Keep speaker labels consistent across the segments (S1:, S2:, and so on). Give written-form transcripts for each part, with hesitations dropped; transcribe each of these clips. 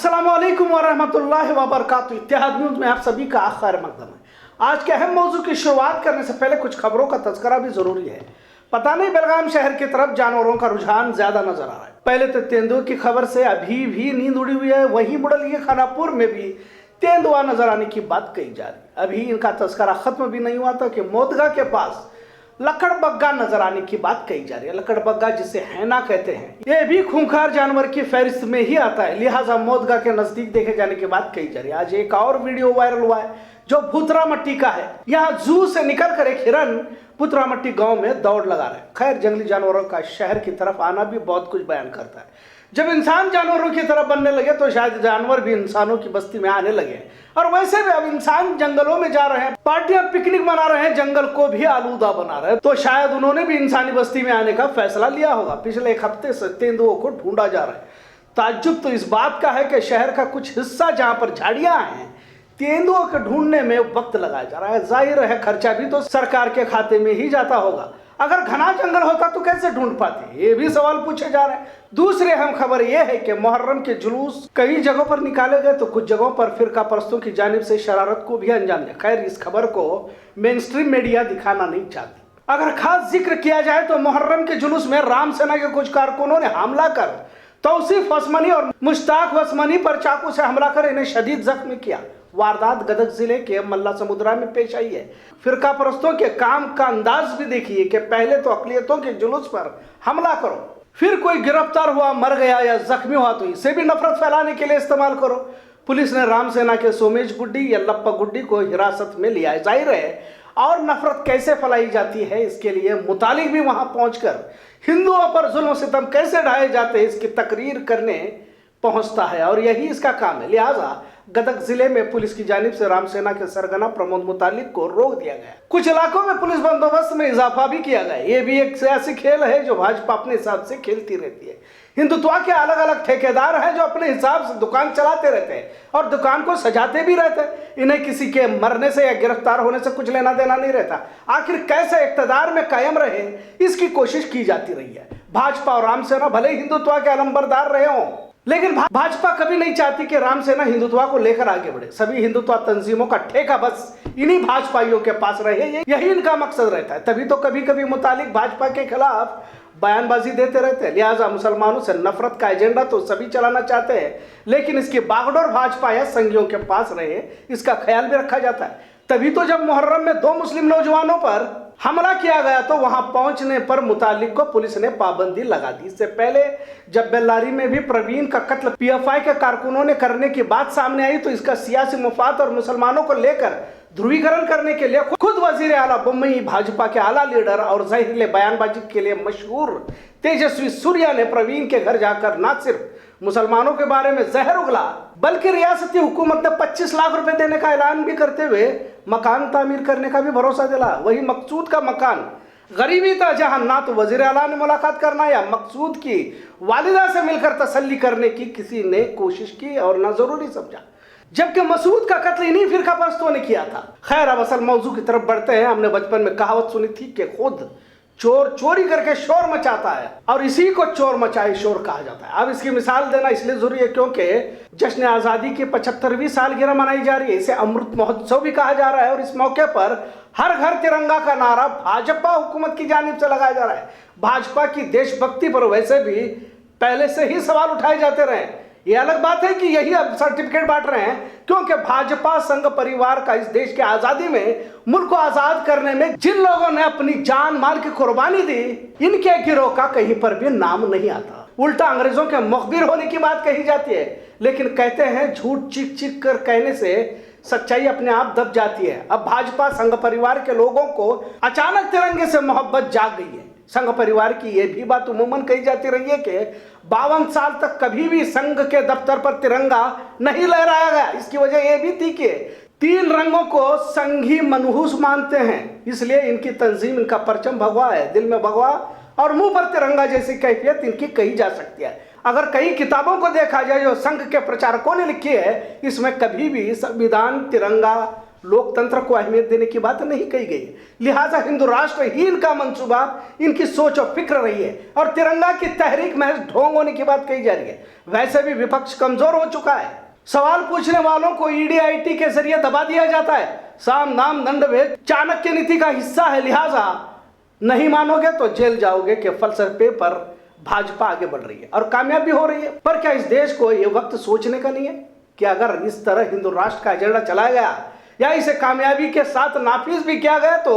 S1: अस्सलामुअलैकुम वरहमतुल्लाहि वबरकातुहू। इत्तेहाद न्यूज़ में आप सभी का खैर मकदम है। आज के अहम मौजू की शुरुआत करने से पहले कुछ खबरों का तज़किरा भी जरूरी है। पता नहीं बेलगाम शहर की तरफ जानवरों का रुझान ज्यादा नजर आ रहा है। पहले तो तेंदुए की खबर से अभी भी नींद उड़ी हुई है। वहीं मुड़लिया खानापुर में भी तेंदुआ नजर आने की बात कही जा रही। अभी इनका तज़किरा खत्म भी नहीं हुआ था कि मोदगा के पास लकड़बग्गा नजर आने की बात कही जा रही है। लकड़बग्गा जिसे हैना कहते हैं, यह भी खूंखार जानवर की फहरिस्त में ही आता है, लिहाजा मोदगा के नजदीक देखे जाने की बात कही जा रही है। आज एक और वीडियो वायरल हुआ है जो भूतरामट्टी का है। यहाँ जू से निकलकर एक हिरन भूतरामट्टी गांव में दौड़ लगा रहा है। खैर, जंगली जानवरों का शहर की तरफ आना भी बहुत कुछ बयान करता है। जब इंसान जानवरों की तरफ बनने लगे तो शायद जानवर भी इंसानों की बस्ती में आने लगे। और वैसे भी अब इंसान जंगलों में जा रहे हैं, पार्टियां पिकनिक मना रहे हैं, जंगल को भी आलूदा बना रहे हैं, तो शायद उन्होंने भी इंसानी बस्ती में आने का फैसला लिया होगा। पिछले एक हफ्ते से तेंदुओं को ढूंढा जा रहा है। ताज्जुब तो इस बात का है कि शहर का कुछ हिस्सा जहां पर झाड़ियां हैं, तेंदुओं के ढूंढने में वक्त लगाया जा रहा है। जाहिर है खर्चा भी तो सरकार के खाते में ही जाता होगा। अगर घना जंगल होता तो कैसे ढूंढ पाते, ये भी सवाल पूछे जा रहे हैं। दूसरी अहम खबर यह है कि मुहर्रम के जुलूस कई जगहों पर निकाले गए तो कुछ जगहों पर फिरका परस्तों की जानिब से शरारत को भी अंजाम दिया। खैर, इस खबर को मेन स्ट्रीम मीडिया दिखाना नहीं चाहती। अगर खास जिक्र किया जाए तो मुहर्रम के जुलूस में राम सेना के कुछ कारकुनों ने हमला कर तौसीफ वसमनी और मुश्ताक वसमनी पर चाकू से हमला कर इन्हें शदीद जख्मी किया। वारदात गदग जिले के मल्ला समुद्रा में पेश आई है। फिरका परस्तों के काम का अंदाज भी देखिए कि पहले तो अकलियतों के जुलूस पर हमला करो, फिर कोई गिरफ्तार हुआ, मर गया या जख्मी हुआ तो इसे भी नफरत फैलाने के लिए इस्तेमाल करो। पुलिस ने राम सेना के सोमेश गुड्डी या लप्पा गुड्डी को हिरासत में लिया है। जाहिर है और नफरत कैसे फैलाई जाती है इसके लिए मुतालिक भी वहां पहुंचकर हिंदुओं पर जुल्म सितम कैसे ढाए जाते हैं इसकी तकरीर करने पहुंचता है और यही इसका काम है। लिहाजा गदग जिले में पुलिस की जानिब से राम सेना के सरगना प्रमोद मुतालिक को रोक दिया गया। कुछ इलाकों में पुलिस बंदोबस्त में इजाफा भी किया गया। ये भी एक सियासी खेल है जो भाजपा अपने हिसाब से खेलती रहती है। हिंदुत्व के अलग अलग ठेकेदार हैं जो अपने हिसाब से दुकान चलाते रहते हैं और दुकान को सजाते भी रहते हैं। इन्हें किसी के मरने से या गिरफ्तार होने से कुछ लेना देना नहीं रहता। आखिर कैसे इक़्तिदार में कायम रहे इसकी कोशिश की जाती रही है। भाजपा और राम सेना भले हिंदुत्व के अलंबरदार रहे हों, लेकिन भाजपा कभी नहीं चाहती कि राम सेना हिंदुत्व को लेकर आगे बढ़े। सभी हिंदुत्व तंजीमों का ठेका बस इन्हीं भाजपाइयों के पास रहे, यही इनका मकसद रहता है। तभी तो कभी कभी मुतालिक भाजपा के खिलाफ बयानबाजी देते रहते हैं। लिहाजा मुसलमानों से नफरत का एजेंडा तो सभी चलाना चाहते हैं, लेकिन इसकी बागडोर भाजपा या संघियों के पास रहे इसका ख्याल भी रखा जाता है। तभी तो जब मुहर्रम में 2 मुस्लिम नौजवानों पर हमला किया गया तो वहां पहुंचने पर मुतालिक को पुलिस ने पाबंदी लगा दी। इससे पहले जब बेल्लारी में भी प्रवीण का कत्ल पीएफआई के कारकुनों ने करने की बात सामने आई तो इसका सियासी मुफाद और मुसलमानों को लेकर ध्रुवीकरण करने के लिए खुद वजीर आला बम्बई भाजपा के आला लीडर और जहरीले बयानबाजी के लिए मशहूर तेजस्वी सूर्या ने प्रवीण के घर जाकर न सिर्फ मुसलमानों के बारे में जहर उगला बल्कि रियासती हुकूमत ने 25 लाख रुपए देने का ऐलान भी करते हुए मकान तामीर करने का भी भरोसा दिला। वही मकसूद का मकान गरीबी था जहां ना तो वजीर आला ने मुलाकात करना या मकसूद की वालिदा से मिलकर तसल्ली करने की किसी ने कोशिश की और ना जरूरी समझा, जबकि मसूद का कत्ल इन्हीं फिरका परस्तों ने किया था। खैर, अब असल मौजू की तरफ बढ़ते हैं। हमने बचपन में कहावत सुनी थी कि खुद चोर चोरी करके शोर मचाता है और इसी को चोर मचाए शोर कहा जाता है। अब इसकी मिसाल देना इसलिए जरूरी है क्योंकि जश्न आज़ादी की 75वीं सालगिरह मनाई जा रही है। इसे अमृत महोत्सव भी कहा जा रहा है और इस मौके पर हर घर तिरंगा का नारा भाजपा हुकूमत की जानिब से लगाया जा रहा है। भाजपा की देशभक्ति पर वैसे भी पहले से ही सवाल उठाए जाते रहे। ये अलग बात है कि यही अब सर्टिफिकेट बांट रहे हैं क्योंकि भाजपा संघ परिवार का इस देश की आजादी में, मुल्क को आजाद करने में जिन लोगों ने अपनी जान माल की कुर्बानी दी, इनके गिरोह का कहीं पर भी नाम नहीं आता। उल्टा अंग्रेजों के मुखबिर होने की बात कही जाती है, लेकिन कहते हैं झूठ चीख चीख कर कहने से सच्चाई अपने आप दब जाती है। अब भाजपा संघ परिवार के लोगों को अचानक तिरंगे से मोहब्बत जाग गई है। संघ परिवार की यह भी बात उमूमन कही जाती रही है कि 52 साल तक कभी भी संघ के दफ्तर पर तिरंगा नहीं लहराया गया। इसकी वजह यह भी थी कि 3 रंगों को संघी मनहूस मानते हैं, इसलिए इनकी तंजीम, इनका परचम भगवा है, दिल में भगवा और मुंह पर तिरंगा जैसी कैफियत इनकी कही जा सकती है। अगर कई किताबों को देखा जाए जो संघ के प्रचारकों ने लिखी है, इसमें कभी भी संविधान, तिरंगा, लोकतंत्र को अहमियत देने की बात नहीं कही गई है। लिहाजा हिंदू राष्ट्र ही इनका मंसूबा, इनकी सोच और फिक्र रही है और तिरंगा की तहरीक महज ढोंग होने की बात कही जा रही है। वैसे भी विपक्ष कमजोर हो चुका है। सवाल पूछने वालों को ईडी के जरिए दबा दिया जाता है। साम दाम दंड भेद चाणक्य नीति का हिस्सा है। लिहाजा नहीं मानोगे तो जेल जाओगे के फलसफे पर भाजपा आगे बढ़ रही है और कामयाब भी हो रही है। पर क्या इस देश को यह वक्त सोचने का नहीं है कि अगर इस तरह हिंदू राष्ट्र का एजेंडा चलाया गया या इसे कामयाबी के साथ नाफिज भी किया गया तो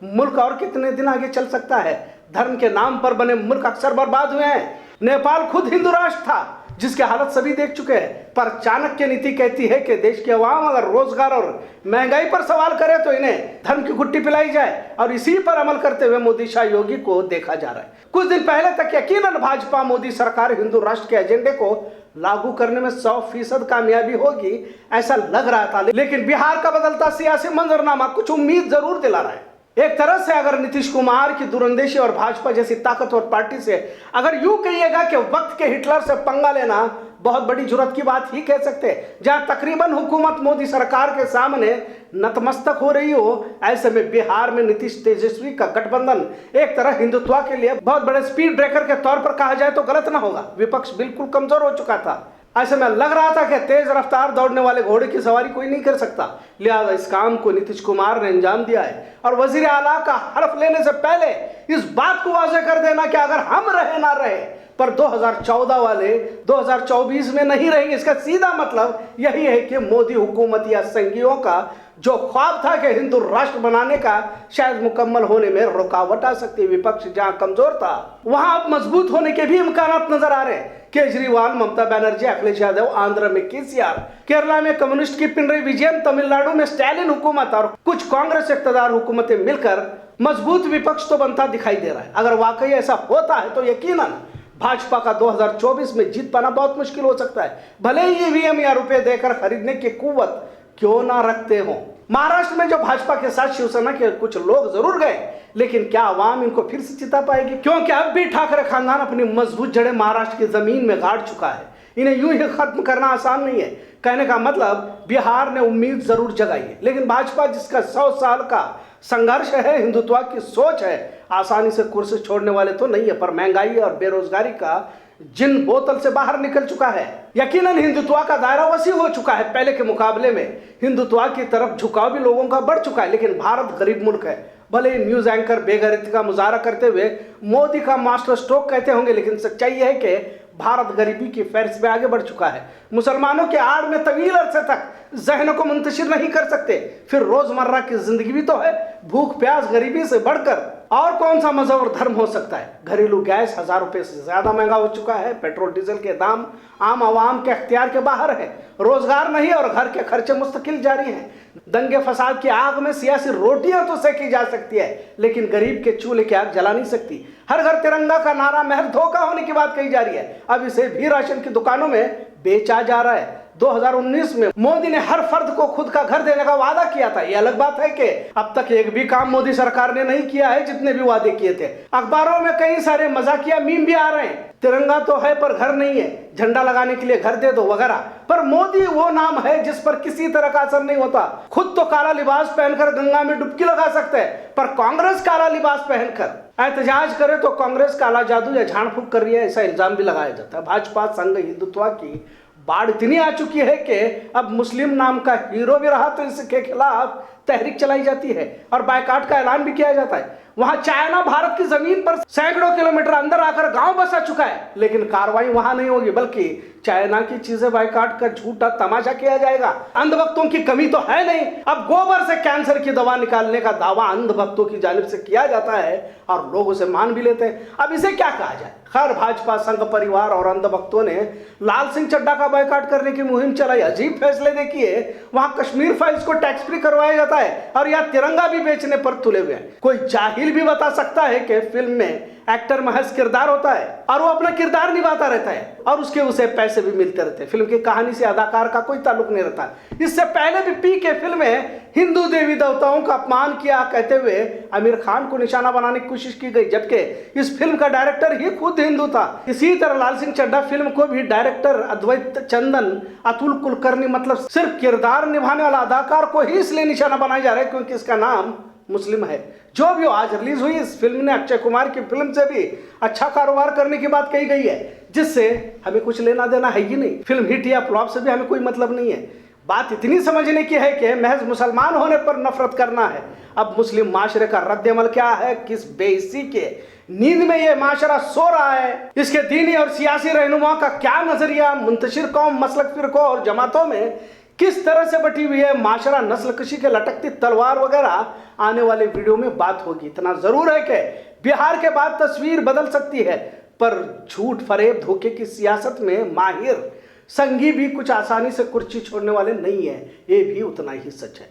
S1: मुल्क और कितने दिन आगे चल सकता है। धर्म के नाम पर बने मुल्क अक्सर बर्बाद हुए हैं। नेपाल खुद हिंदू राष्ट्र था जिसके हालत सभी देख चुके हैं। पर चाणक्य नीति कहती है कि देश के अवाम अगर रोजगार और महंगाई पर सवाल करे तो इन्हें धर्म की गुट्टी पिलाई जाए और इसी पर अमल करते हुए मोदी शाह योगी को देखा जा रहा है। कुछ दिन पहले तक यकीनन भाजपा मोदी सरकार हिंदू राष्ट्र के एजेंडे को लागू करने में 100% कामयाबी होगी ऐसा लग रहा था, लेकिन बिहार का बदलता सियासी मंजरनामा कुछ उम्मीद जरूर दिला रहा है। एक तरह से अगर नीतीश कुमार की दूरंदेशी और भाजपा जैसी ताकतवर पार्टी से अगर यूं कहिएगा कि वक्त के हिटलर से पंगा लेना बहुत बड़ी जुर्रत की बात ही कह सकते हैं, जहां तकरीबन हुकूमत मोदी सरकार के सामने नतमस्तक हो रही हो, ऐसे में बिहार में नीतीश तेजस्वी का गठबंधन एक तरह हिंदुत्व के लिए बहुत बड़े स्पीड ब्रेकर के तौर पर कहा जाए तो गलत ना होगा। विपक्ष बिल्कुल कमजोर हो चुका था। ऐसे में लग रहा था कि तेज रफ्तार दौड़ने वाले घोड़े की सवारी कोई नहीं कर सकता। लिहाजा इस काम को नीतीश कुमार ने अंजाम दिया है और वजीर आला का हल्फ लेने से पहले इस बात को वाज़ेह कर देना कि अगर हम रहे ना रहे पर 2014 वाले 2024 में नहीं रहेंगे। इसका सीधा मतलब यही है कि मोदी हुकूमत या संघियों का जो ख्वाब था कि हिंदू राष्ट्र बनाने का शायद मुकम्मल होने में रुकावट आ सकती है। विपक्ष जहां कमजोर था वहां अब मजबूत होने के भी इम्कानात नजर आ रहे हैं। केजरीवाल, ममता बनर्जी, अखिलेश यादव, आंध्र में केसीआर, केरला में कम्युनिस्ट की पिनरई विजयन, तमिलनाडु में स्टालिन हुकूमत और कुछ कांग्रेस इख्तियार हुकूमतें मिलकर मजबूत विपक्ष तो बनता दिखाई दे रहा है। अगर वाकई ऐसा होता है तो यकीनन भाजपा का 2024 में जीत पाना बहुत मुश्किल हो सकता है, भले ही ईवीएम या रुपए देकर खरीदने की कुव्वत क्यों ना रखते हो। महाराष्ट्र में जो भाजपा के साथ शिवसेना के कुछ लोग जरूर गए, लेकिन क्या आवाम इनको फिर से जिता पाएगी? क्योंकि अब भी ठाकरे खानदान अपनी मजबूत जड़ें महाराष्ट्र की जमीन में गाड़ चुका है। इन्हें यूं ही खत्म करना आसान नहीं है। कहने का मतलब बिहार ने उम्मीद जरूर जगाई है, लेकिन भाजपा जिसका 100 साल का संघर्ष है, हिंदुत्व की सोच है, आसानी से कुर्सी छोड़ने वाले तो नहीं है। पर महंगाई और बेरोजगारी का जिन बोतल से बाहर निकल चुका है, यकीनन हिंदुत्व का दायरा वसी हो चुका है। पहले के मुकाबले में हिंदुत्व की तरफ झुकाव भी लोगों का बढ़ चुका है। लेकिन भारत गरीब मुल्क है। भले न्यूज एंकर बेगैरती का मुजाहरा करते हुए मोदी का मास्टर स्ट्रोक कहते होंगे, लेकिन सच्चाई है कि भारत गरीबी की फहरिस्त में आगे बढ़ चुका है। मुसलमानों के आड़ में तवील अरसे तक जहनों को मुंतशिर नहीं कर सकते। फिर रोजमर्रा की जिंदगी भी तो है। भूख प्यास गरीबी से बढ़कर और कौन सा मजहब और धर्म हो सकता है? घरेलू गैस 1000 रुपए से ज्यादा महंगा हो चुका है। पेट्रोल डीजल के दाम आम आवाम के अख्तियार के बाहर है। रोजगार नहीं और घर के खर्चे मुस्तकिल जारी हैं। दंगे फसाद की आग में सियासी रोटियां तो सेकी जा सकती है, लेकिन गरीब के चूल्हे की आग जला नहीं सकती। हर घर तिरंगा का नारा महज धोखा होने की बात कही जा रही है। अब इसे भी राशन की दुकानों में बेचा जा रहा है। 2019 में मोदी ने हर फर्द को खुद का घर देने का वादा किया था। यह अलग बात है कि अब तक एक भी काम मोदी सरकार ने नहीं किया है जितने भी वादे किए थे। अखबारों में कई सारे मजाकिया मीम भी आ रहे हैं, तिरंगा तो है पर घर नहीं है, झंडा लगाने के लिए घर दे दो वगैरह। पर मोदी वो नाम है जिस पर किसी तरह का असर नहीं होता। खुद तो काला लिबास पहनकर गंगा में डुबकी लगा सकते हैं, पर कांग्रेस काला लिबास पहनकर एहतजाज करे तो कांग्रेस काला जादू या झाड़ फूक कर रही है, ऐसा इल्जाम भी लगाया जाता है। भाजपा संघ हिंदुत्व की बाढ़ इतनी आ चुकी है कि अब मुस्लिम नाम का हीरो भी रहा तो इसके खिलाफ तहरीक चलाई जाती है और बायकाट का ऐलान भी किया जाता है। वहां चाइना भारत की जमीन पर सैकड़ों किलोमीटर अंदर आकर गांव बसा चुका है, लेकिन कार्रवाई वहां नहीं होगी, बल्कि चाइना की चीजें बायकाट कर झूठा तमाशा किया जाएगा। अंधभक्तों की कमी तो है नहीं। अब गोबर से कैंसर की दवा निकालने का दावा अंधभक्तों की जानिब से किया जाता है और लोग उसे मान भी लेते हैं। अब इसे क्या कहा जाए? खैर, भाजपा संघ परिवार और अंधभक्तों ने लाल सिंह चड्ढा का बायकाट करने की मुहिम चलाई। अजीब फैसले देखिए, वहां कश्मीर फाइल्स को टैक्स फ्री करवाया जाता है और यह तिरंगा भी बेचने पर तुले हुए हैं। कोई जाहिल भी बता सकता है कि फिल्म में एक्टर महज किरदार होता है और वो अपना किरदार निभाता रहता है और उसे पैसे भी मिलते रहते हैं। फिल्म की कहानी से अदाकार का कोई ताल्लुक नहीं रहता। इससे पहले भी पीके फिल्म में हिंदू देवी देवताओं का अपमान किया कहते हुए आमिर खान को निशाना बनाने की कोशिश की गई, जबकि इस फिल्म का डायरेक्टर ही खुद हिंदू था। इसी तरह लाल सिंह चड्ढा फिल्म को भी डायरेक्टर अद्वैत चंदन, अतुल कुलकर्णी मतलब सिर्फ किरदार निभाने वाला अदाकार को ही इसलिए निशाना बनाया जा रहा है क्योंकि इसका नाम मुस्लिम है। जो भी आज रिलीज हुई इस फिल्म ने अक्षय कुमार की फिल्म से भी अच्छा कारोबार करने की बात कही गई है, जिससे हमें कुछ लेना देना है ही नहीं। फिल्म हिट या फ्लॉप से भी हमें कोई मतलब नहीं है। बात इतनी समझने की है कि महज मुसलमान होने पर नफरत करना है। अब मुस्लिम माशरे का रद्द-ए-अमल क्या है, किस बेइज्जती के नींद में ये माशरा सो रहा है, इसके दीनी और सियासी रहनुमा का क्या नजरिया, मुंतशिर कौम, मसलक, फिरकों और जमातों में किस तरह से बटी हुई है माशरा, नस्ल कशी के लटकती तलवार वगैरह आने वाले वीडियो में बात होगी। इतना जरूर है कि बिहार के बाद तस्वीर बदल सकती है, पर झूठ, फरेब, धोखे की सियासत में माहिर संगी भी कुछ आसानी से कुर्सी छोड़ने वाले नहीं है, ये भी उतना ही सच है।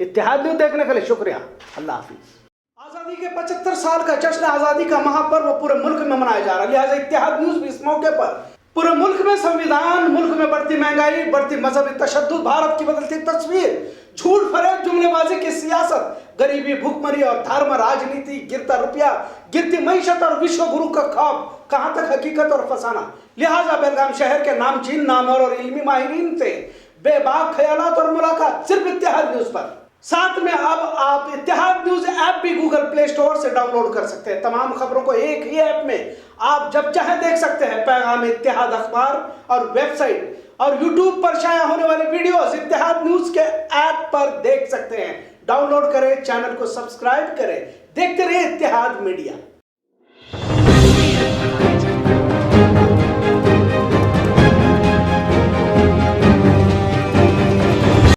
S1: इत्तेहाद न्यूज़ देखने के लिए शुक्रिया। अल्लाह हाफिज। आजादी के 75 साल का जश्न आजादी का महापर्व पूरे मुल्क में मनाया जा रहा है, लिहाजा इत्तेहाद न्यूज़ भी इस मौके पर पूरे मुल्क में संविधान, मुल्क में बढ़ती महंगाई, बढ़ती मजहबी तशद्दुद, भारत की बदलती तस्वीर, झूठ, फरेब, जुमलेबाजी की सियासत, गरीबी, भुखमरी और धर्म राजनीति, गिरता रुपया, गिरती मईशत और विश्व गुरु का खौफ, कहां तक हकीकत और फसाना। लिहाजा बेलगाम शहर के नामचीन, नामवर और इल्मी माहिरीन से बेबाक ख्यालात और मुलाकात सिर्फ इत्तेहाद न्यूज़ पर। साथ में अब आप इत्तेहाद न्यूज़ ऐप भी गूगल प्ले स्टोर से डाउनलोड कर सकते हैं। तमाम खबरों को एक ही ऐप में आप जब चाहे देख सकते हैं। पैगाम इत्तेहाद अखबार और वेबसाइट और यूट्यूब पर शाया होने वाले वीडियोस इत्तेहाद न्यूज़ के ऐप पर देख सकते हैं। डाउनलोड करें, चैनल को सब्सक्राइब करें, देखते रहिए इत्तेहाद मीडिया।